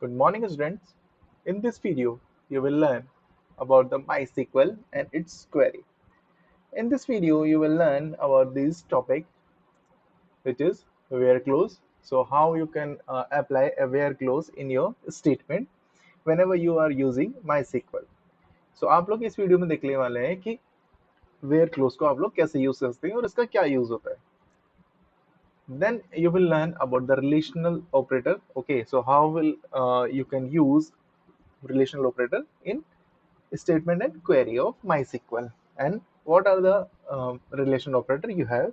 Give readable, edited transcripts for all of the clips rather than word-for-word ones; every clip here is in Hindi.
Good morning, students. In this video, you will learn about the MySQL and its query. In this video, you will learn about this topic, which is where clause. So, how you can apply a where clause in your statement whenever you are using MySQL. So, आप लोग इस वीडियो में देखने वाले हैं कि where clause को आप लोग कैसे यूज कर सकते हैं और इसका क्या यूज होता है. Then you will learn about the relational operator. Okay, so how will you can use relational operator in statement and query of MySQL, and what are the relation operator you have.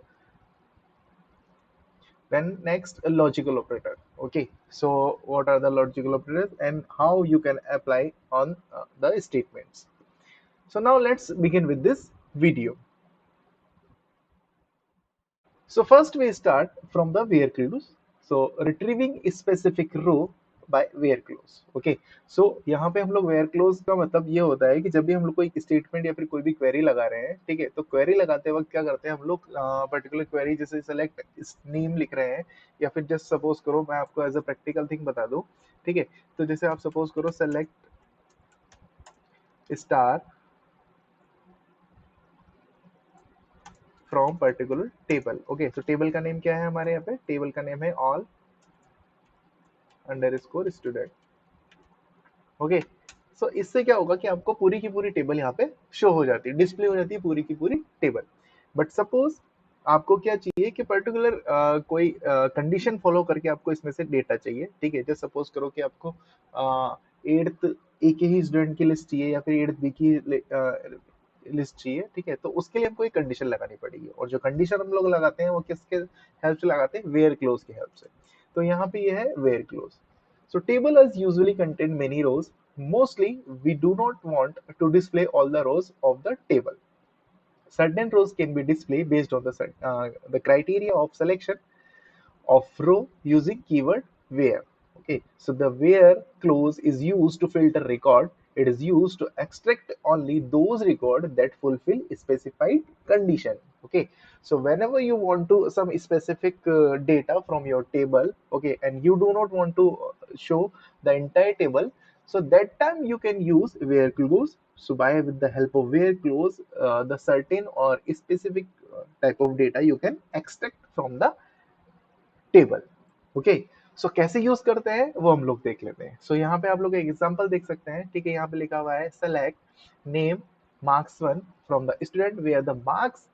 Then next, a logical operator. Okay, so what are the logical operators and how you can apply on the statements. So now let's begin with this video. So first we start from the where clause. So retrieving a specific row by where clause. Okay, so यहाँ पे हम लोग where clause का मतलब ये होता है कि जब भी हम लोग कोई स्टेटमेंट या फिर कोई भी क्वेरी लगा रहे हैं, ठीक है, तो क्वेरी लगाते वक्त क्या करते हैं हम लोग, पर्टिकुलर क्वेरी जैसे सेलेक्ट नेम लिख रहे हैं, या फिर जस्ट सपोज करो मैं आपको एज अ प्रैक्टिकल थिंग बता दूं, ठीक है, तो जैसे आप सपोज करो select star from particular table. Okay, तो टेबल का नेम क्या है हमारे यहाँ पे, टेबल का नेम है ऑल अंडरस्कोर स्टूडेंट. ओके, सो इससे क्या होगा कि आपको पूरी की पूरी टेबल यहाँ पे शो हो जाती है, डिस्प्ले हो जाती है पूरी की पूरी टेबल. बट सपोज आपको क्या चाहिए कि पर्टिकुलर कोई कंडीशन फॉलो करके आपको इसमें से डेटा चाहिए, ठीक है, जैसे सपोज करो कि आपको एट्थ ए के ही स्टूडेंट की लिस्ट चाहिए या फिर एट्थ बी की लिस्ट चाहिए, ठीक है, तो उसके लिए हमको एक कंडीशन लगानी पड़ेगी, और जो कंडीशन हम लोग लगाते हैं वो किसके हेल्प से लगाते हैं, वेयर क्लोज की हेल्प से. तो यहाँ पे ये है where clause. So table is usually contain many rows. Mostly, we do not want to display all the rows of the table. Certain rows can be displayed based on the criteria of selection of row using keyword where. Okay, so the where clause is used to filter record. It is used to extract only those record that fulfill specified condition. Okay, so whenever you want to some specific data from your table, okay, and you do not want to show the entire table, so that time you can use where clause. So by with the help of where clause, the certain or specific type of data you can extract from the table. Okay, so कैसे यूज करते हैं वो हम लोग देख लेते हैं. सो यहाँ पे आप लोग एक एग्जांपल देख सकते हैं, ठीक है, यहाँ पे लिखा हुआ है select name marks 1 from the student where the marks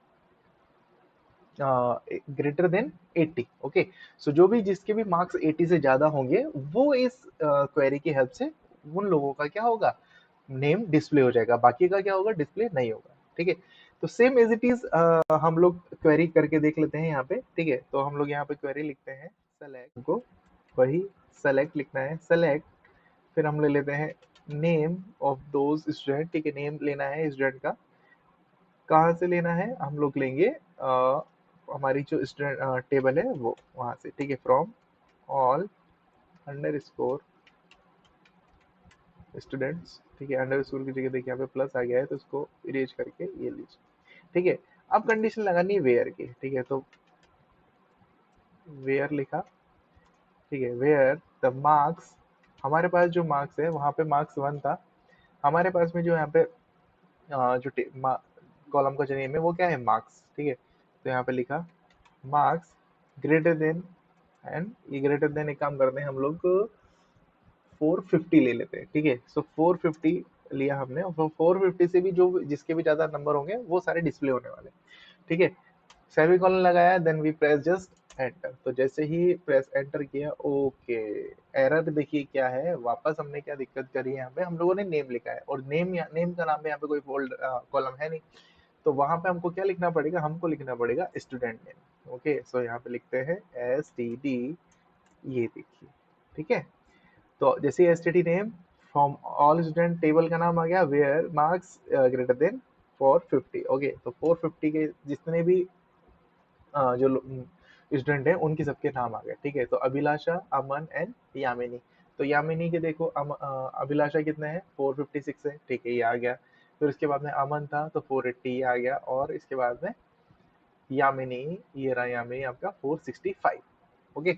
greater than 80. Okay, so जो भी जिसके भी मार्क्स 80 से ज्यादा होंगे वो इस क्वेरी की हेल्प से उन लोगों का क्या होगा, नेम डिस्प्ले हो जाएगा, बाकी का क्या होगा, डिस्प्ले नहीं होगा. ठीक है, तो सेम एज इट इज हम लोग क्वेरी करके देख लेते हैं यहाँ पे. ठीक है, तो हम लोग यहाँ पे क्वेरी लिखते हैं सेलेक्ट को, वही सेलेक्ट लिखना है, सेलेक्ट, फिर हम ले लेते हैं नेम ऑफ दोज स्टूडेंट. ठीक है, नेम लेना है स्टूडेंट का, कहाँ से लेना है, हम लोग लेंगे हमारी जो स्टूडेंट टेबल है वो वहां से. ठीक है, फ्रॉम ऑल अंडरस्कोर स्टूडेंट्स. ठीक है, अंडरस्कोर की जगह देखिए यहाँ पे प्लस आ गया है तो इसको इरेज करके ये लीजिए. ठीक है, अब कंडीशन लगानी है वेयर की. ठीक है, तो वेयर लिखा. ठीक है, वेयर द मार्क्स, हमारे पास जो मार्क्स है वहां पे मार्क्स 1 था, हमारे पास में जो यहाँ पे जो कॉलम का जो नेम है वो क्या है, मार्क्स. ठीक है, तो यहाँ पे लिखा मार्क्स ग्रेटर देन, एंड ये ग्रेटर देन एक काम करते हैं हम लोग 450 ले लेते हैं. ठीक है, सो 450 लिया हमने, और 450 से भी जो जिसके भी ज्यादा नंबर होंगे वो सारे डिस्प्ले होने वाले. ठीक है, सेमीकोलन लगाया, then we press just enter. तो जैसे ही प्रेस एंटर किया, ओके, एरर देखिए क्या है, वापस हमने क्या दिक्कत करी है, यहाँ पे हम लोगों ने नेम लिखा है और नेम का नाम पे यहाँ पे कोई फोल्ड कॉलम है नहीं, तो वहां पे हमको क्या लिखना पड़ेगा, हमको लिखना पड़ेगा स्टूडेंट नेम. ओके, सो यहाँ पे लिखते हैं STD, ये देखिए. ठीक है, तो जैसे STD name from all student, table का नाम आ गया where marks greater than 450. Okay, तो 450 के जितने भी जो स्टूडेंट है उनके सबके नाम आ गए. ठीक है, तो अभिलाषा, अमन एंड यामिनी. तो यामिनी के देखो अभिलाषा कितने हैं, 456 है. ठीक है, ये आ गया. फिर उसके बाद में अमन था तो 480 ये आ गया, और इसके बाद में यामिनी, ये रहा यामिनी आपका 465. ओके,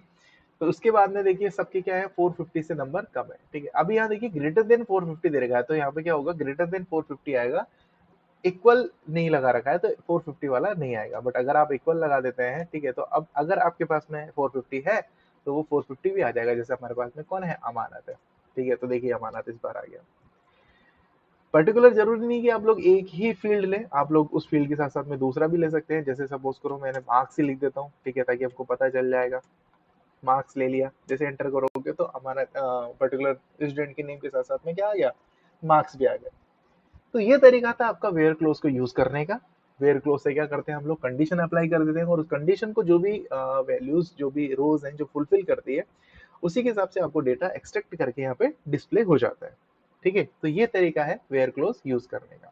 तो उसके बाद में देखिए सबके क्या है 450 से नंबर कम है, ठीक है। अभी यहाँ देखिए ग्रेटर देन 450 दे रखा है, तो यहाँ पे क्या होगा, ग्रेटर देन 450 आएगा, इक्वल नहीं लगा रखा है तो 450 वाला नहीं आएगा। बट अगर आप इक्वल लगा देते हैं, ठीक है, तो अब अगर आपके पास में 450 है तो वो 450 भी आ जाएगा। जैसे हमारे पास में कौन है, अमानत है, ठीक है। तो देखिए अमानत इस बार आ गया। पर्टिकुलर जरूरी नहीं कि आप लोग एक ही फील्ड लें, आप लोग उस फील्ड के साथ साथ में दूसरा भी ले सकते हैं। जैसे सपोज करो मैंने मार्क्स ही लिख देता हूँ, ठीक है, ताकि आपको पता चल जाएगा। मार्क्स ले लिया, जैसे एंटर करोगे तो हमारा पर्टिकुलर स्टूडेंट के नेम के साथ साथ में क्या आ गया, मार्क्स भी आ गया। तो ये तरीका था आपका वेयर क्लोज को यूज करने का। वेयर क्लोज से क्या करते हैं हम लोग, कंडीशन अप्लाई कर देते हैं, और उस कंडीशन को जो भी वैल्यूज, जो भी रोज हैं जो फुलफिल करती है, उसी के हिसाब से आपको डेटा एक्सट्रैक्ट करके यहाँ पे डिस्प्ले हो जाता है, ठीक है। तो ये तरीका है वेयर क्लोज यूज करने का।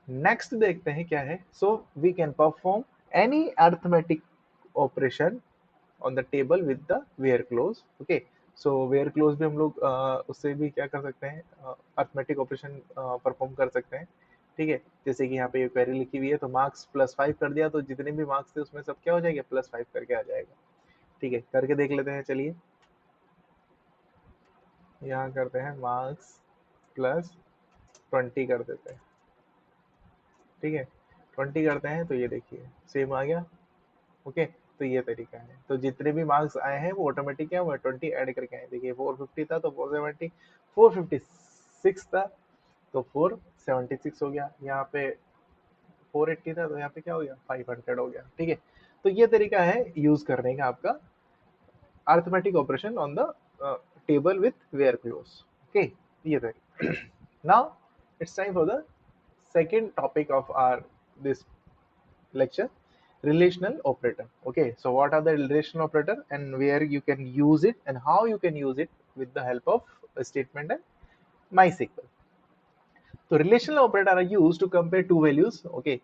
नेक्स्ट देखते हैं क्या है। So we can perform any arithmetic operation on the table with the where clause, okay. So where clause भी हम लोग उससे भी क्या कर सकते हैं, अर्थमेटिक ऑपरेशन परफॉर्म कर सकते हैं, ठीक है। जैसे कि यहाँ पे ये क्वेरी लिखी हुई है, तो मार्क्स +5 कर दिया, तो जितने भी मार्क्स थे उसमें सब क्या हो जाएगा, +5 करके आ जाएगा, ठीक है। करके देख लेते हैं, चलिए यहाँ करते हैं मार्क्स +20 कर देते हैं, ठीक है। 20 करते हैं तो ये देखिए सेम आ गया, ओके। तो ये तरीका है, तो जितने भी मार्क्स आए हैं वो ऑटोमेटिक क्या हुआ, 20 ऐड करके आए। देखिए 450 था तो 470, 456 था तो 476 हो गया, यहाँ पे 480 था तो यहाँ पे क्या हो गया, 500 हो गया, ठीक है। तो ये तरीका है यूज करने का आपका arithmetic operation on the table with where clause, okay. ये तरीका। Now it's time for the second topic of our this lecture, relational operator, okay. So what are the relational operator and where you can use it and how you can use it with the help of a statement and MySQL. So relational operator are used to compare two values, okay.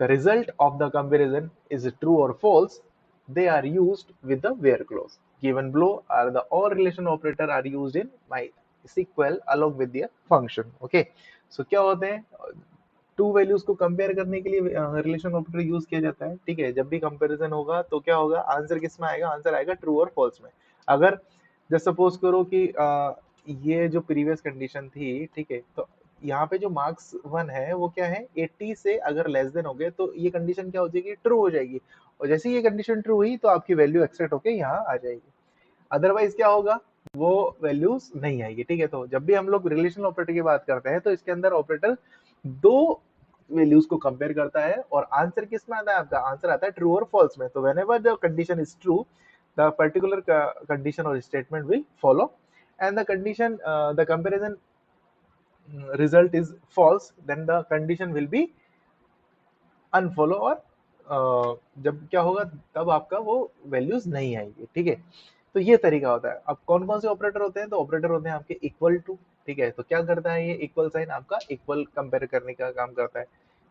The result of the comparison is true or false. They are used with the where clause. Given below are the all relation operator are used in MySQL along with their function, okay. So क्या होते हैं, टू वैल्यूज को कंपेयर करने के लिए रिलेशन ऑपरेटर यूज किया जाता है, ठीक है। जब भी कंपैरिजन होगा तो क्या होगा, आंसर किस में आएगा, आंसर आएगा ट्रू और फॉल्स में। अगर जैसे सपोज करो कि ये जो प्रीवियस कंडीशन थी, ठीक है, तो यहाँ पे जो मार्क्स 1 है वो क्या है, 80 से अगर लेस देन हो गए तो ये कंडीशन क्या हो जाएगी, ट्रू हो जाएगी। और जैसे ये कंडीशन ट्रू हुई तो आपकी वैल्यू एक्सेप्ट होके यहाँ आ जाएगी। अदरवाइज क्या होगा, वो वैल्यूज नहीं आएगी, ठीक है। तो जब भी हम लोग रिलेशनल ऑपरेटर की बात करते हैं तो इसके अंदर ऑपरेटर दो वैल्यूज को कंपेयर करता है, और आंसर किस में आता है, आपका आंसर आता है ट्रू और फॉल्स में। तो whenever the condition is true, the particular condition और statement will follow, and the condition the comparison result is false, then the condition will be unfollow, और जब क्या होगा तब आपका वो वैल्यूज नहीं आएगी, ठीक है। तो ये तरीका होता है। अब कौन कौन से ऑपरेटर होते हैं, तो ऑपरेटर होते हैं आपके इक्वल टू, ठीक है। तो क्या करता है ये इक्वल साइन, आपका इक्वल कंपेयर करने का काम करता है,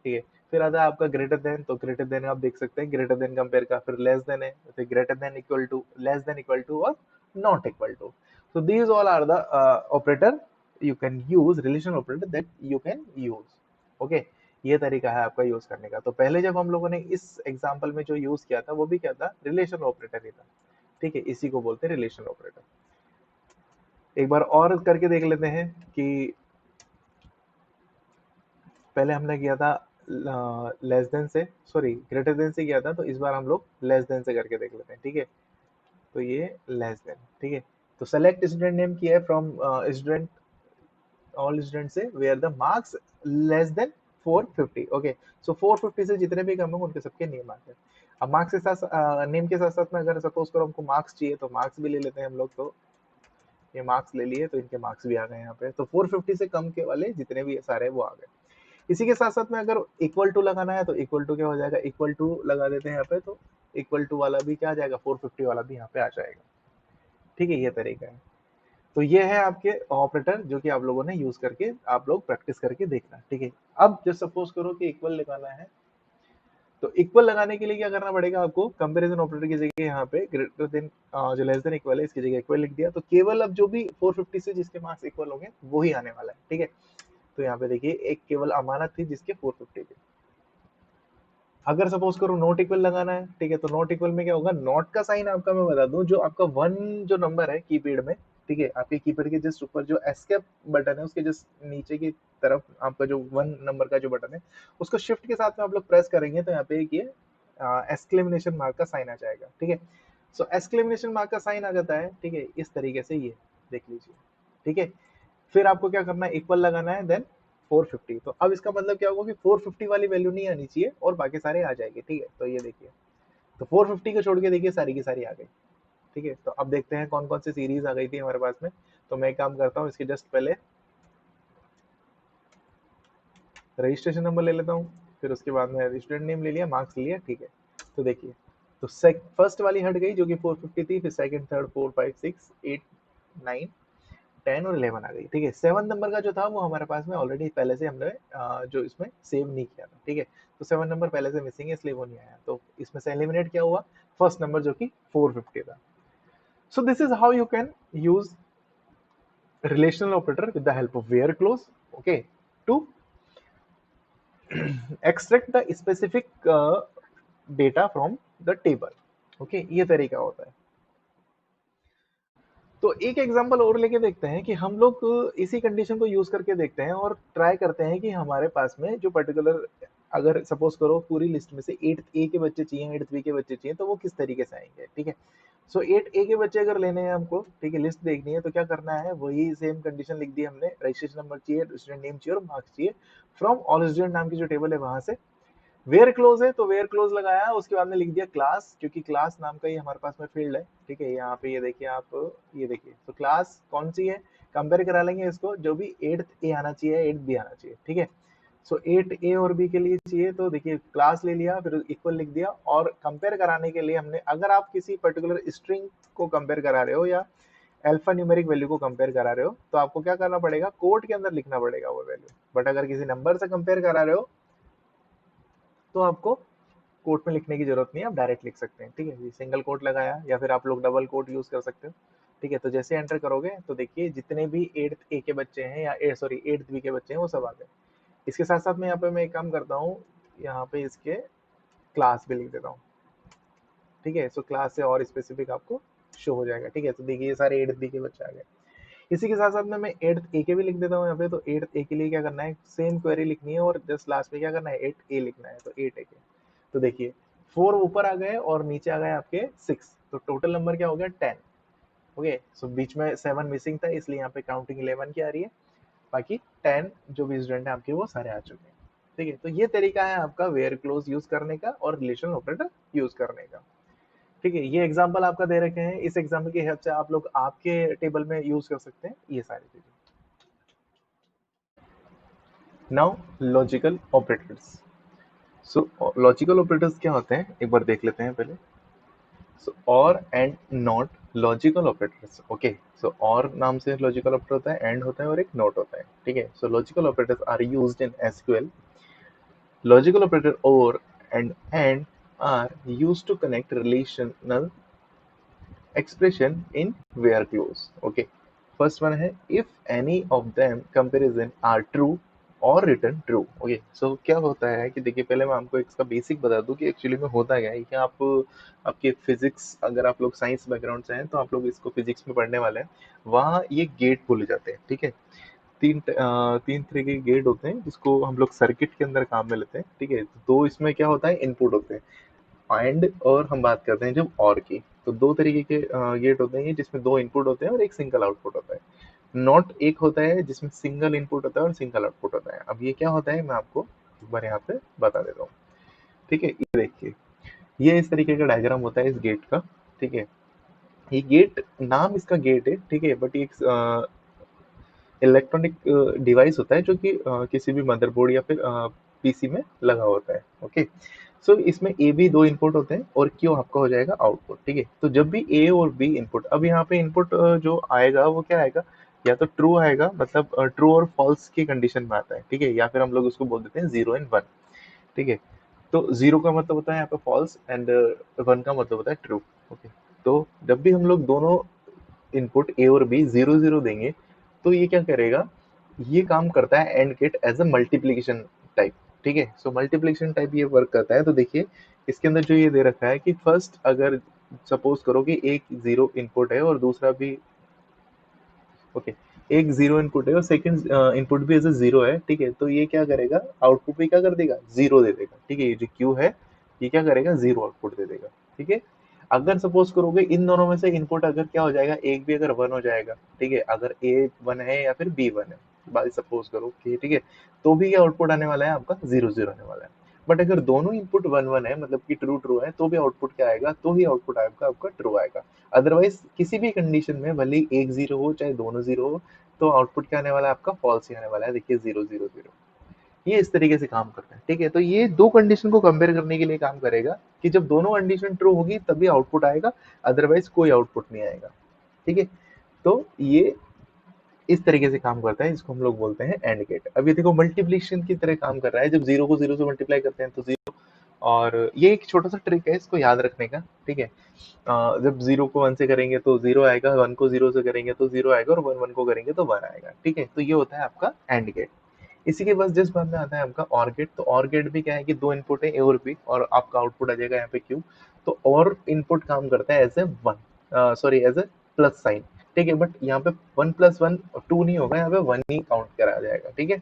ठीक है। फिर आता है आपका ग्रेटर देन, तो ग्रेटर देन आप देख सकते हैं ग्रेटर देन कंपेयर का। फिर लेस देन है, तो greater than, equal to, less than, equal to, और not equal to. so these all are the operator you can use, relational operator that you can use, okay। ये तरीका है आपका यूज करने का। तो पहले जब हम लोगों ने इस एग्जांपल में जो यूज किया था वो भी क्या था, रिलेशन ऑपरेटर ही था, ठीक है। इसी को बोलते हैं रिलेशन ऑपरेटर। एक बार और करके देख लेते हैं कि पहले हमने किया था लेस देन से, सॉरी ग्रेटर देन से किया था, तो इस बार हम लोग लेस देन से करके देख लेते हैं, ठीक है। तो ये लेस देन, ठीक है। तो सेलेक्ट स्टूडेंट नेम किया है फ्रॉम स्टूडेंट, ऑल स्टूडेंट से where the marks less than 450, okay. So 450 से जितने भी कम होंगे उनके सबके नेम आते हैं। अब मार्क्स के साथ नेम के साथ साथ में अगर सपोज करो हमको मार्क्स चाहिए तो मार्क्स भी ले लेते हैं हम लोग। तो ये मार्क्स ले लिए तो इनके मार्क्स भी आ गए यहाँ पे। तो 450 से कम के वाले जितने भी सारे वो आ गए। इसी के साथ साथ में अगर इक्वल टू लगाना है तो इक्वल टू क्या हो जाएगा, इक्वल टू लगा देते हैं यहाँ पे, तो इक्वल टू वाला भी क्या आ जाएगा, 450 वाला भी यहाँ पे आ जाएगा, ठीक है। ये तरीका है। तो ये है आपके ऑपरेटर जो कि आप लोगों ने यूज करके आप लोग प्रैक्टिस करके देखना, ठीक है। अब जब सपोज करो कि इक्वल लगाना है, तो इक्वल लगाने के लिए क्या करना पड़ेगा आपको, कंपैरिजन ऑपरेटर की जगह यहाँ पे ग्रेटर देन, जो लेस देन इक्वल है इसकी जगह इक्वल लिख दिया, तो केवल अब जो भी 450 से जिसके मार्क्स इक्वल होंगे वो ही आने वाला है, ठीक है। तो यहाँ पे देखिए एक केवल अमानत थी जिसके 450 थे, अगर सपोज करो नॉट इक्वल लगाना है, ठीक है, तो नॉट इक्वल में क्या होगा, नॉट का साइन आपका मैं बता दूं, जो आपका वन जो नंबर है कीपैड में, ठीक है, आपके कीपैड के जस्ट ऊपर जो एस्केप बटन है उसके जस्ट नीचे की तरफ आपका जो वन नंबर का जो बटन है, उसको शिफ्ट के साथ में आप लोग प्रेस करेंगे तो यहाँ पे एक ये एक्सक्लेमेशन मार्क का साइन आ जाएगा, ठीक है। सो एक्सक्लेमेशन मार्क का साइन आ जाता है, ठीक है, इस तरीके से ये देख लीजिए, ठीक है। फिर आपको क्या करना है, इक्वल लगाना है, देन 450। तो अब इसका मतलब क्या होगा कि 450 वाली वैल्यू नहीं आनी चाहिए और बाकी सारे आ जाएंगे, ठीक है। तो ये देखिए, तो 450 को छोड़ के देखिए सारी की सारी आ गई, ठीक है। तो अब देखते हैं कौन कौन सी सीरीज आ गई थी हमारे पास में। तो मैं एक काम करता हूँ, इसके जस्ट पहले रजिस्ट्रेशन नंबर ले लेता हूँ, फिर उसके बाद में स्टूडेंट नेम ले लिया, मार्क्स लिया, ठीक है। तो देखिए, तो फर्स्ट वाली हट गई जो कि 450 थी, फिर सेकंड, थर्ड, 4, 5, 6, 8, 9, 10 और 11 आ गई, ठीक है। 7 नंबर का जो था वो हमारे पास में ऑलरेडी पहले से हमने जो इसमें सेव नहीं किया था, ठीक है। तो 7 नंबर पहले से मिसिंग है, इसलिए वो नहीं आया। तो इसमें से एलिमिनेट क्या हुआ, फर्स्ट नंबर जो कि 450 था। So this is how you can use relational operator with the help of where clause, okay, to extract the specific data from the table, okay, ये तरीका होता है। तो एक एग्जांपल और लेके देखते हैं कि हम लोग इसी कंडीशन को यूज करके देखते हैं और ट्राई करते हैं कि हमारे पास में जो पर्टिकुलर, अगर सपोज करो पूरी लिस्ट में से 8th ए के बच्चे चाहिए, 8th बी के बच्चे चाहिए, तो वो किस तरीके से आएंगे, ठीक है। सो 8 ए के बच्चे अगर लेने हैं हमको, ठीक है, लिस्ट देखनी है, तो क्या करना है, वही सेम कंडीशन लिख दी हमने, रजिस्ट्रेशन नंबर चाहिए, स्टूडेंट नेम चाहिए और मार्क्स चाहिए फ्रॉम ऑल स्टूडेंट नाम की जो टेबल है वहां से। वेयर क्लोज है तो वेयर क्लोज लगाया, उसके बाद में लिख दिया क्लास, क्योंकि क्लास नाम का ही हमारे पास में फील्ड है, ठीक है। यहाँ पे ये देखिए आप, ये देखिए, तो क्लास कौन सी है, कंपेयर करा लेंगे इसको, जो भी 8th ए आना चाहिए, 8th बी आना चाहिए, ठीक है। सो 8 ए और बी के लिए चाहिए, तो देखिए क्लास ले लिया, फिर इक्वल लिख दिया, और कंपेयर कराने के लिए हमने, अगर आप किसी पर्टिकुलर स्ट्रिंग को कंपेयर करा रहे हो या अल्फा न्यूमेरिक वैल्यू को कंपेयर करा रहे हो, तो आपको क्या करना पड़ेगा, कोड के अंदर लिखना पड़ेगा वो वैल्यू। बट अगर किसी नंबर से कंपेयर करा रहे हो तो आपको कोट में लिखने की जरूरत नहीं है, आप डायरेक्ट लिख सकते हैं, ठीक है। सिंगल कोट लगाया या फिर आप लोग डबल कोट यूज कर सकते हो, ठीक है। तो जैसे एंटर करोगे तो देखिए जितने भी 8th ए के बच्चे हैं या सॉरी 8th बी के बच्चे हैं वो सब आ गए। इसके साथ साथ में यहाँ पे मैं एक काम करता हूँ, यहाँ पे इसके क्लास भी लिख देता हूँ, ठीक है। सो क्लास से और स्पेसिफिक आपको शो हो जाएगा, ठीक है। तो देखिए ये सारे 8th बी के बच्चे आ गए। इसी के साथ साथ में मैं 8th ए के भी लिख देता हूँ यहाँ पे। तो 8th ए के लिए क्या करना है, सेम क्वेरी लिखनी है और जस्ट लास्ट में क्या करना है, 8 ए लिखना है, तो 8 ए के। तो देखिए 4 ऊपर आ गए और नीचे आ गए आपके 6, तो टोटल नंबर क्या हो गया, 10। ओके, सो बीच में 7 मिसिंग था, इसलिए यहाँ पे काउंटिंग 11 की आ रही है, बाकी 10 जो भी स्टूडेंट है आपके वो सारे आ चुके हैं, ठीक है। तो ये तरीका है आपका वेयर क्लोज यूज करने का और रिलेशनल ऑपरेटर यूज करने का, ठीक है। ये एग्जाम्पल आपका दे रखे हैं, इस एग्जाम्पल की हेल्प से आप लोग आपके टेबल में यूज कर सकते हैं ये सारी चीजें। Now logical operators. सो लॉजिकल ऑपरेटर्स क्या होते हैं एक बार देख लेते हैं पहले। So or and not logical operators, okay. So और नाम से लॉजिकल ऑपरेटर होता है, एंड होता है और एक नॉट होता है, ठीक है। So logical operators are used in SQL. Logical operator or and are used to connect relational expression in where clause, okay। first one है if any of them comparison are true और रिटर्न ट्रू, ओके। सो क्या होता है कि देखिए पहले मैं आपको इसका बेसिक बता दूं कि एक्चुअली में होता क्या है कि आप आपके फिजिक्स, अगर आप लोग साइंस बैकग्राउंड से हैं तो आप लोग इसको फिजिक्स में पढ़ने वाले हैं, वहाँ ये गेट भूल जाते हैं, ठीक है। तीन तरह के गेट होते हैं जिसको हम लोग सर्किट के अंदर काम में लेते हैं, ठीक है। तो इसमें क्या होता है, इनपुट होते हैं, एंड और हम बात करते हैं जब और की। तो दो तरीके के गेट होते हैं जिसमें दो इनपुट होते हैं और एक सिंगल आउटपुट होता है। नॉट एक होता है जिसमें सिंगल इनपुट होता है और सिंगल आउटपुट होता है। अब ये क्या होता है मैं आपको एक बार यहाँ पे बता देता हूँ, ठीक है। ये देखिए, ये इस तरीके का डायग्राम होता है इस गेट का, ठीक है। ये गेट, नाम इसका गेट है, ठीक है, बट ये एक इलेक्ट्रॉनिक डिवाइस होता है जो कि किसी भी मदरबोर्ड या फिर पीसी में लगा होता है, ओके। सो इसमें ए बी दो इनपुट होते हैं और क्यू आपका हो जाएगा आउटपुट, ठीक है। तो जब भी ए और बी इनपुट, अब यहाँ पे इनपुट जो आएगा वो क्या आएगा, या तो ट्रू आएगा, मतलब ट्रू और फॉल्स की कंडीशन में आता है, ठीक है, या फिर हम लोग उसको बोल देते हैं 0 एंड 1, ठीक है। तो 0 का मतलब होता है यहाँ पे फॉल्स एंड 1 का मतलब होता है ट्रू, ओके। तो जब भी हम लोग दोनों इनपुट ए और बी 0 0 देंगे तो ये क्या करेगा, ये काम करता है and gate as a multiplication type, ठीक है। सो मल्टीप्लिकेशन टाइप ये वर्क करता है। तो देखिए इसके अंदर जो ये दे रखा है कि फर्स्ट अगर सपोज करो कि एक जीरो इनपुट है और दूसरा भी ओके एक जीरो इनपुट है और सेकंड इनपुट भी ऐसे जीरो है, ठीक है। तो ये क्या करेगा, आउटपुट भी क्या कर देगा, जीरो दे देगा, ठीक है। ये जो क्यू है ये क्या करेगा, जीरो आउटपुट दे देगा, ठीक है। अगर सपोज करोगे इन दोनों में से इनपुट अगर क्या हो जाएगा, एक भी अगर वन हो जाएगा, ठीक है, अगर ए वन है या फिर बी वन है, बात सपोज करो कि ठीक है, तो भी ये आउटपुट आने वाला है आपका जीरो जीरो आने वाला है। बट अगर दोनों इनपुट वन वन है, मतलब कि ट्रू ट्रू है, तो भी आउटपुट क्या आएगा, तो ही आउटपुट आएगा आपका ट्रू आएगा। अदरवाइज किसी भी कंडीशन में भले ही एक जीरो हो चाहे दोनों जीरो हो, तो आउटपुट क्या आने वाला है आपका, फॉल्स ही आने वाला है। देखिए जीरो जीरो जीरो, ये इस तरीके से काम करता है, ठीक है। तो ये दो कंडीशन को कंपेयर करने के लिए काम करेगा कि जब दोनों कंडीशन ट्रू होगी तभी आउटपुट आएगा, अदरवाइज कोई आउटपुट नहीं आएगा, ठीक है। तो ये इस तरीके से काम करता है, इसको हम लोग बोलते हैं एंड गेट। अब ये देखो मल्टीप्लिकेशन की तरह काम कर रहा है, जब जीरो को जीरो से मल्टीप्लाई करते हैं तो जीरो, और ये एक छोटा सा ट्रिक है इसको याद रखने का, ठीक है। जब जीरो को वन से करेंगे तो जीरो आएगा, वन को जीरो से करेंगे तो जीरो आएगा, और वन वन को करेंगे तो वन आएगा, ठीक है। तो ये होता है आपका एंड गेट। इसी के बाद जिस बात में आता है आपका और गेट। तो और गेट भी क्या है कि दो इनपुट है ए और बी, और आपका आउटपुट आ जाएगा यहाँ पे क्यू। तो और इनपुट काम करता है as a one, sorry as a plus sign, ठीक है। बट यहाँ पे वन प्लस वन टू नहीं होगा, यहाँ पे वन ही काउंट करा जाएगा, ठीक है।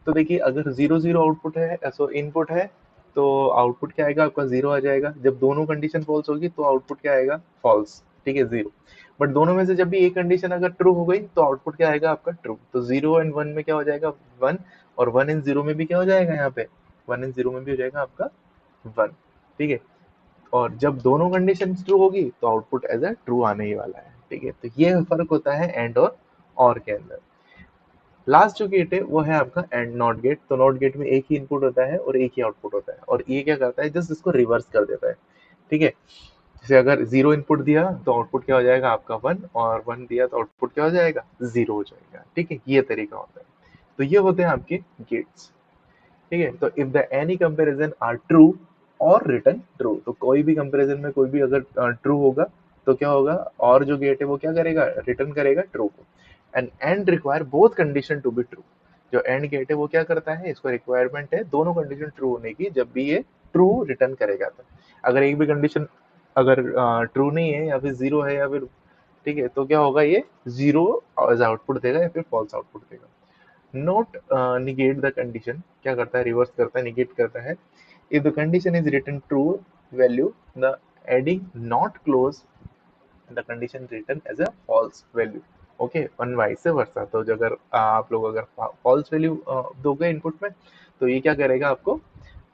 तो देखिए अगर जीरो जीरो आउटपुट है, सो इनपुट है, तो आउटपुट क्या आएगा आपका, जीरो आ जाएगा। जब दोनों कंडीशन फॉल्स होगी तो आउटपुट क्या आएगा, फॉल्स, ठीक है, जीरो। बट दोनों में से जब भी एक कंडीशन अगर ट्रू हो गई तो आउटपुट क्या आएगा आपका, ट्रू। तो जीरो एंड वन में क्या हो जाएगा, वन, और वन इन जीरो में भी क्या हो जाएगा, यहाँ पे वन इन जीरो में भी हो जाएगा आपका वन, ठीक है। और जब दोनों कंडीशन ट्रू होगी तो आउटपुट एज ए ट्रू आने ही वाला है, ठीक है। तो ये फर्क होता है एंड और के अंदर। लास्ट जो गेट है वो है आपका एंड नॉट गेट। तो नॉट गेट में एक ही इनपुट होता है और एक ही आउटपुट होता है, और ये क्या करता है, जस्ट इसको रिवर्स कर देता है, ठीक है। जैसे अगर जीरो इनपुट दिया तो आउटपुट क्या हो जाएगा आपका वन, और वन दिया तो आउटपुट क्या हो जाएगा, जीरो हो जाएगा, ठीक है। ये तरीका होता है। तो ये होते हैं आपके गेट्स, ठीक है। तो if the any comparison are true or return true, तो कोई भी कंपैरिजन में कोई भी अगर ट्रू होगा तो क्या होगा, और जो गेट है वो क्या करेगा, रिटर्न करेगा ट्रू को। And require both condition to be true. जो एंड गेट है वो क्या करता है, इसको रिक्वायरमेंट है दोनों कंडीशन ट्रू होने की, जब भी ये ट्रू रिटर्न करेगा। तो अगर एक भी कंडीशन अगर ट्रू नहीं है या फिर जीरो है या फिर, ठीक है, तो क्या होगा, ये जीरो एज आउटपुट देगा या फिर फॉल्स आउटपुट देगा। नोट निगेट द कंडीशन, क्या करता है, रिवर्स करता है, निगेट करता है। If the condition is return true value, the adding not clause the condition return as a false value, okay, one vice versa. तो जो अगर आप लोग अगर फॉल्स वैल्यू दोगे इनपुट में, तो ये क्या करेगा, आपको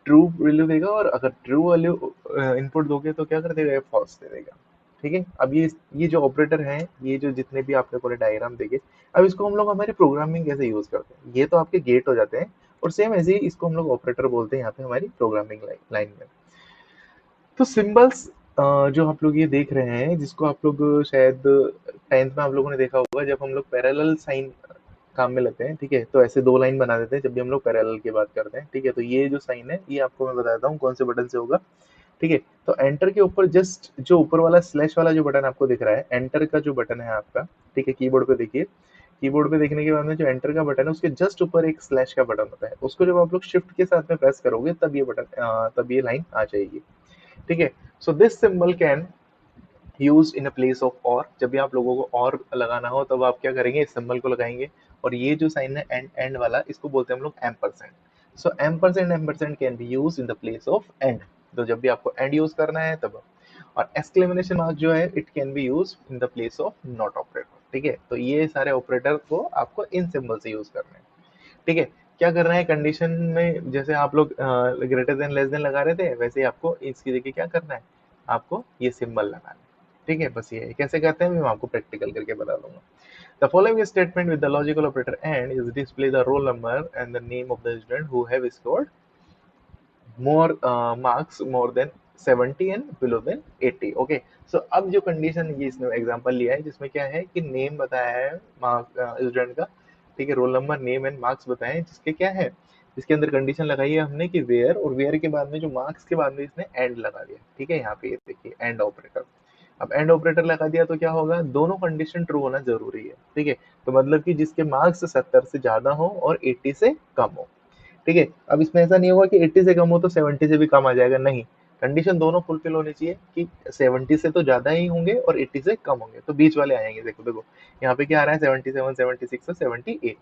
ट्रू वैल्यू देगा, और अगर ट्रू वैल्यू इनपुट दोगे तो क्या कर देगा, फॉल्स दे देगा, ठीक है। अब ये जो ऑपरेटर हैं, ये जो जितने भी आपने पूरे डायग्राम देखे, अब इसको हम लोग हमारी प्रोग्रामिंग कैसे यूज करते हैं, ये तो आपके गेट हो जाते हैं, और सेम ऐसे ही इसको हम लोग ऑपरेटर बोलते हैं यहाँ पे हमारी प्रोग्रामिंग लाइन में। तो सिंबल्स जो आप लोग ये देख रहे हैं, जिसको आप लोग शायद 10th में आप लोगों ने देखा होगा, जब हम लोग पैरेलल साइन काम में लेते हैं, ठीक है, तो ऐसे दो लाइन बना देते हैं जब भी हम लोग पैरेलल की बात करते हैं, ठीक है। तो ये जो साइन है ये आपको मैं बताता हूँ कौन से बटन से होगा, ठीक है। तो एंटर के ऊपर जस्ट जो ऊपर वाला स्लैश वाला जो बटन आपको दिख रहा है, एंटर का जो बटन है आपका, ठीक है, कीबोर्ड पे देखिए। कीबोर्ड पे देखने के बाद में जो एंटर का बटन है उसके जस्ट ऊपर एक स्लैश का बटन होता है, उसको जब आप लोग शिफ्ट के साथ में प्रेस करोगे तब ये बटन तब ये लाइन आ जाएगी, ठीक है। So this symbol can use in a place of और। जब भी आप लोगों को और लगाना हो तब आप क्या करेंगे, इस सिंबल को लगाएंगे। और ये जो साइन है एंड एंड वाला, इसको बोलते हैं हम लोग ampersand. So ampersand can be use in the place of and. तो जब भी आपको एंड यूज करना है तब। और एक्सक्लेमेशन मार्क जो है, it can be use in the place of not operator, ठीक है। तो ये सारे ऑपरेटर को आपको इन सिंबल से यूज करना है, ठीक है। क्या करना है कंडीशन में, जैसे आप लोग ग्रेटर देन लेस देन लगा रहे थे, वैसे ही आपको इसकी जगह क्या करना है, आपको ये सिंबल लगाना है, ठीक है। बस ये कैसे करते हैं मैं आपको प्रैक्टिकल करके बता दूंगा। The following statement with the logical operator and is display the roll number and the name of the student who have scored more marks more than 70 and below than 80, okay. So अब जो कंडीशन ये इसने एग्जांपल लिया है, जिसमें क्या है कि नेम बताया है मार्क स्टूडेंट का, ठीक है, roll number name and marks बताए हैं, जिसके क्या है, इसके अंदर कंडीशन लगाई है हमने कि वेयर, और वेयर के बाद में जो मार्क्स के बाद में इसने एंड लगा दिया, ठीक है। यहाँ पे ये देखिए एंड ऑपरेटर। अब एंड ऑपरेटर लगा दिया तो क्या होगा, दोनों कंडीशन ट्रू होना जरूरी है, ठीक है। तो मतलब कि जिसके मार्क्स 70 से ज्यादा हो और 80 से कम हो, ठीक है। अब इसमें ऐसा नहीं होगा कि 80 से कम हो तो 70 से भी कम आ जाएगा, नहीं, कंडीशन दोनों फुलफिल होनी चाहिए कि 70 से तो ज्यादा ही होंगे और 80 से कम होंगे, तो बीच वाले आएंगे। देखो देखो यहाँ पे क्या आ रहा है, 77, 76 और 78,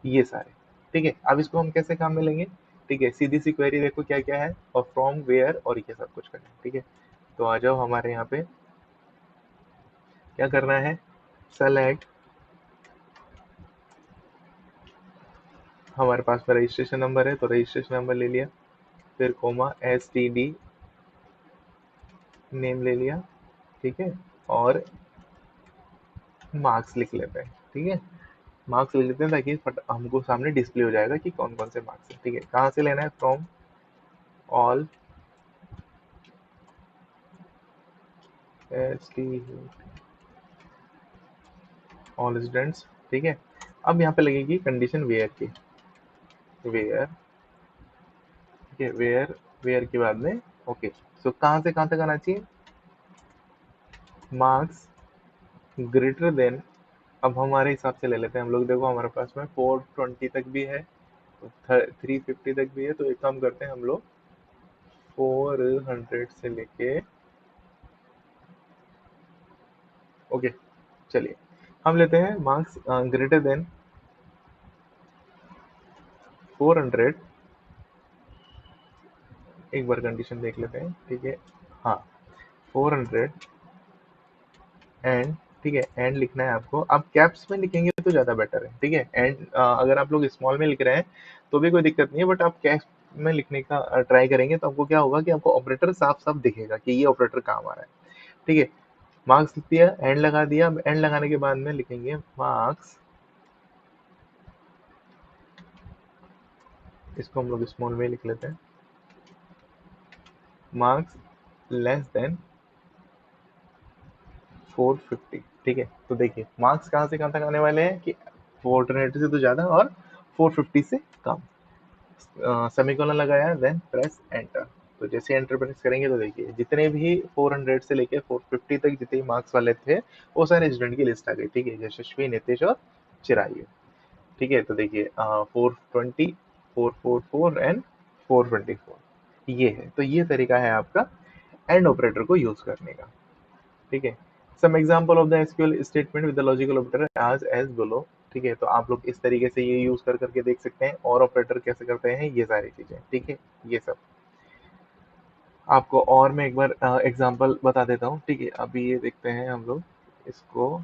ये सारे। ठीक है, अब इसको हम कैसे काम में लेंगे? ठीक है, सीधी सी क्वेरी देखो क्या क्या है, और फ्रॉम वेयर और ये सब कुछ करना है। ठीक है, तो आ जाओ हमारे यहाँ पे क्या करना है, सेलेक्ट, हमारे पास में रजिस्ट्रेशन नंबर है तो रजिस्ट्रेशन नंबर ले लिया, फिर कोमा STD नेम ले लिया। ठीक है, और मार्क्स लिख लेते हैं। ठीक है, मार्क्स लिख लेते हैं ताकि हमको सामने डिस्प्ले हो जाएगा कि कौन कौन से मार्क्स है। ठीक है, कहाँ से लेना है, फ्रॉम ऑल ऑल स्टूडेंट्स। ठीक है, अब यहाँ पे लगेगी कंडीशन वेयर की, वेयर। ठीक है, वेयर, वेयर के बाद में ओके। सो कहाँ से कहाँ तक आना चाहिए, मार्क्स ग्रेटर देन, अब हमारे हिसाब से ले लेते हैं हम लोग। देखो हमारे पास में 420 तक भी है, 350 तक भी है, तो एक काम करते हैं हम लोग 400 से लेके ओके। चलिए हम लेते हैं मार्क्स ग्रेटर देन 400, एक बार कंडीशन देख लेते हैं। ठीक है, हाँ 400 एंड, ठीक है, एंड लिखना है आपको। आप कैप्स में लिखेंगे तो ज़्यादा बेटर है। ठीक है, एंड अगर आप लोग स्मॉल में लिख रहे हैं तो भी कोई दिक्कत नहीं है, बट आप कैप्स में लिखने का ट्राई करेंगे तो आपको क्या होगा कि आपको ऑपरेटर साफ साफ दिखेगा कि ये ऑपरेटर काम आ रहा है। ठीक है, मार्क्स लिख दिया, एंड लगा दिया। एंड लगाने के बाद में लिखेंगे मार्क्स, इसको हम लोग स्मॉल में लिख लेते हैं, मार्क्स लेस देन 450। ठीक है, तो देखिए मार्क्स कहाँ से कहाँ तक आने वाले हैं कि 480 से तो ज्यादा और 450 से कम। सेमीकोलन लगाया, देन प्रेस एंटर। तो जैसे एंटर प्रेस करेंगे तो देखिए जितने भी 400 से लेके 450 तक जितने मार्क्स वाले थे वो सारे स्टूडेंट की लिस्ट आ गई। ठीक है, यशस्वी, नितेश और चिरायु। ठीक है, तो देखिए 420, 444 एंड 424 ये है। तो ये तरीका है आपका एंड ऑपरेटर को यूज करने का। ठीक है, some example of the SQL statement with the logical operator as below. ठीक है, तो आप लोग इस तरीके से ये यूज कर करके देख सकते हैं, और ऑपरेटर कैसे करते हैं ये सारी चीजें। ठीक है, ये सब आपको और मैं एक बार एग्जांपल बता देता हूँ। ठीक है, अभी ये देखते हैं हम लोग इसको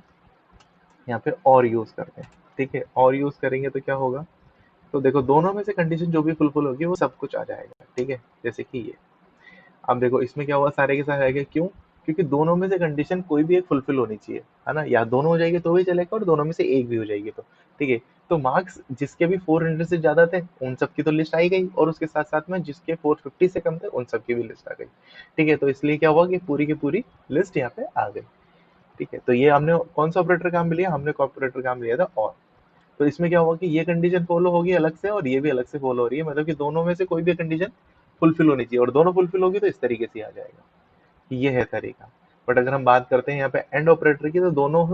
यहाँ पे और यूज करते हैं। ठीक है, और यूज करेंगे तो क्या होगा, तो देखो दोनों में से कंडीशन जो भी फुलफिल होगी वो सब कुछ आ जाएगा। ठीक है, जैसे कि ये, अब देखो इसमें क्या हुआ, सारे के सारे आ गए, क्यों? क्योंकि दोनों में से कंडीशन कोई भी एक फुलफिल होनी चाहिए, है ना, या दोनों हो जाएगी तो भी चलेगा और दोनों में से एक भी हो जाएगी तो। ठीक है, तो मार्क्स जिसके भी 400 से ज्यादा थे उन सब की तो लिस्ट आई गई, और उसके साथ साथ में जिसके 450 से कम थे उन सब की भी लिस्ट आ गई। ठीक है, तो इसलिए क्या हुआ कि पूरी की पूरी लिस्ट यहाँ पे आ गई। ठीक है, तो ये हमने कौन सा ऑपरेटर काम लिया, हमने ऑपरेटर काम लिया था और। तो इसमें क्या हुआ कि ये कंडीशन फॉलो होगी अलग से और ये भी अलग से फॉलो हो रही है, मतलब कि दोनों में से कोई भी कंडीशन फुलफिल होनी चाहिए, और दोनों फुलफिल होगी तो इस तरीके से आ जाएगा। ये है तरीका। बट अगर हम बात करते हैं यहाँ पे एंड ऑपरेटर की, तो दोनों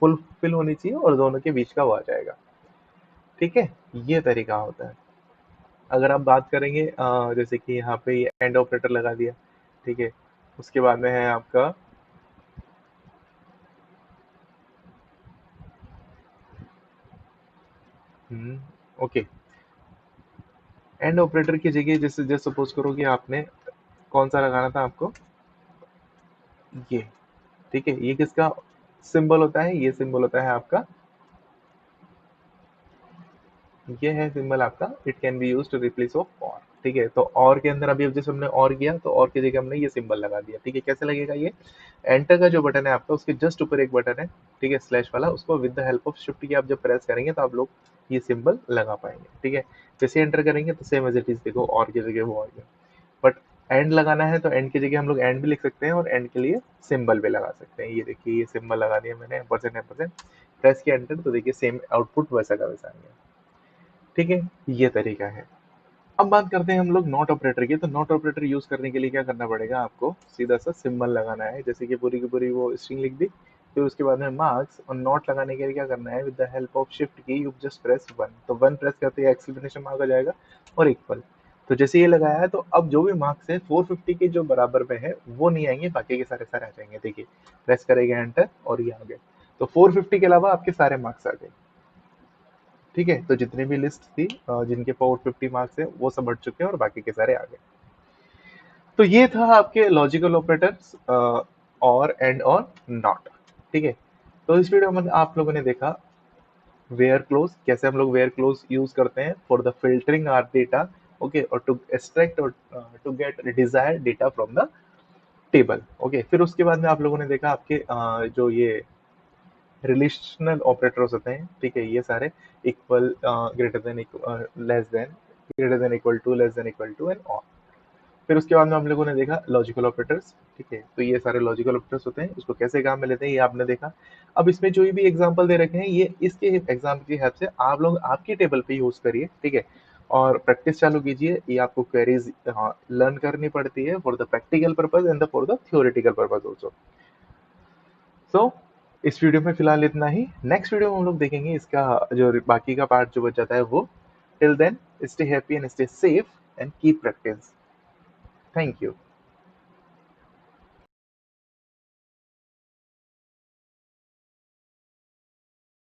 फुलफिल होनी चाहिए और दोनों के बीच का वो आ जाएगा। ठीक है, ये तरीका होता है। अगर आप बात करेंगे जैसे कि यहाँ पे ये एंड ऑपरेटर लगा दिया। ठीक है, उसके बाद में है आपका ओके, एंड ऑपरेटर की जगह जैसे जैसे सपोज करो कि आपने कौन सा लगाना था आपको, ये। ठीक है, ये किसका सिंबल होता है, ये सिंबल होता है आपका, ये है सिंबल आपका, it can be use to replace of or. ठीक है, तो और के अंदर अभी अब जैसे हमने और किया तो और की जगह हमने ये सिंबल लगा दिया। ठीक है, कैसे लगेगा ये, एंटर का जो बटन है आपका उसके जस्ट ऊपर एक बटन है। ठीक है, स्लैश वाला, उसको with the help of shift की आप जब प्रेस करेंगे तो आप लोग ये सिंबल लगा पाएंगे। ठीक है, जैसे एंटर करेंगे तो सेम एज इट इज, देखो और की जगह वो आ गया। बट एंड लगाना है तो एंड की जगह हम लोग एंड भी लिख सकते हैं और एंड के लिए सिंबल भी लगा सकते हैं। ये देखिए ये सिंबल लगा दिया मैंने, परसेंट एम्परसेंट, प्रेस किया एंटर तो देखिए सेम आउटपुट वैसा का वैसा आ गया। ठीक है, ये तरीका है। अब बात करते हैं हम लोग नॉट ऑपरेटर की। तो नॉट ऑपरेटर यूज करने के लिए क्या करना पड़ेगा आपको, सीधा सा सिंबल लगाना है, जैसे कि पूरी की पूरी वो स्ट्रिंग लिख दी। फिर उसके बाद में मार्क्स और नॉट लगाने के लिए क्या करना है, with the help of shift की यू जस्ट प्रेस वन। तो वन प्रेस करते ही एक्सक्लेमेशन मार्क आ जाएगा, और इक्वल। तो जैसे ये लगाया है तो अब जो भी मार्क्स है 450 के जो बराबर में है वो नहीं आएंगे, बाकी के सारे सारे आ जाएंगे। देखिए प्रेस करेंगे एंटर और ये आ गए। तो 450 के अलावा आपके सारे मार्क्स आ गए। ठीक है, तो जितनी भी लिस्ट थी जिनके 450 मार्क्स है वो सब हट चुके हैं और बाकी के सारे आ गए। तो ये था आपके लॉजिकल ऑपरेटर्स और एंड और नॉट। ठीक है, तो इस वीडियो में आप लोगों ने देखा वेयर क्लोज, कैसे हम लोग वेयर क्लोज यूज करते हैं for the filtering our data, okay, और टू एक्सट्रैक्ट और to get desired data from the table. Okay, फिर उसके बाद में आप लोगों ने देखा आपके जो ये रिलेशनल ऑपरेटर्स होते हैं, ठीक है, ये सारे equal, greater than, less than, greater than equal to, less than equal to and all. फिर उसके बाद में हम लोगों ने देखा लॉजिकल ऑपरेटर्स। ठीक है, तो ये सारे लॉजिकल ऑपरेटर्स होते हैं, इसको कैसे काम में लेते हैं ये आपने देखा। अब इसमें जो भी एग्जांपल दे रखे हैं ये इसके एग्जाम्पल की हेल्प से आप लोग आपकी टेबल पे यूज करिए। ठीक है, और प्रैक्टिस चालू कीजिए। ये आपको क्वेरीज लर्न करनी पड़ती है for the practical purpose and for the theoretical purpose also. So इस वीडियो में फिलहाल इतना ही। नेक्स्ट वीडियो में हम लोग देखेंगे इसका जो बाकी का पार्ट जो बच जाता है वो। Till then stay happy and stay safe and keep practice. Thank you.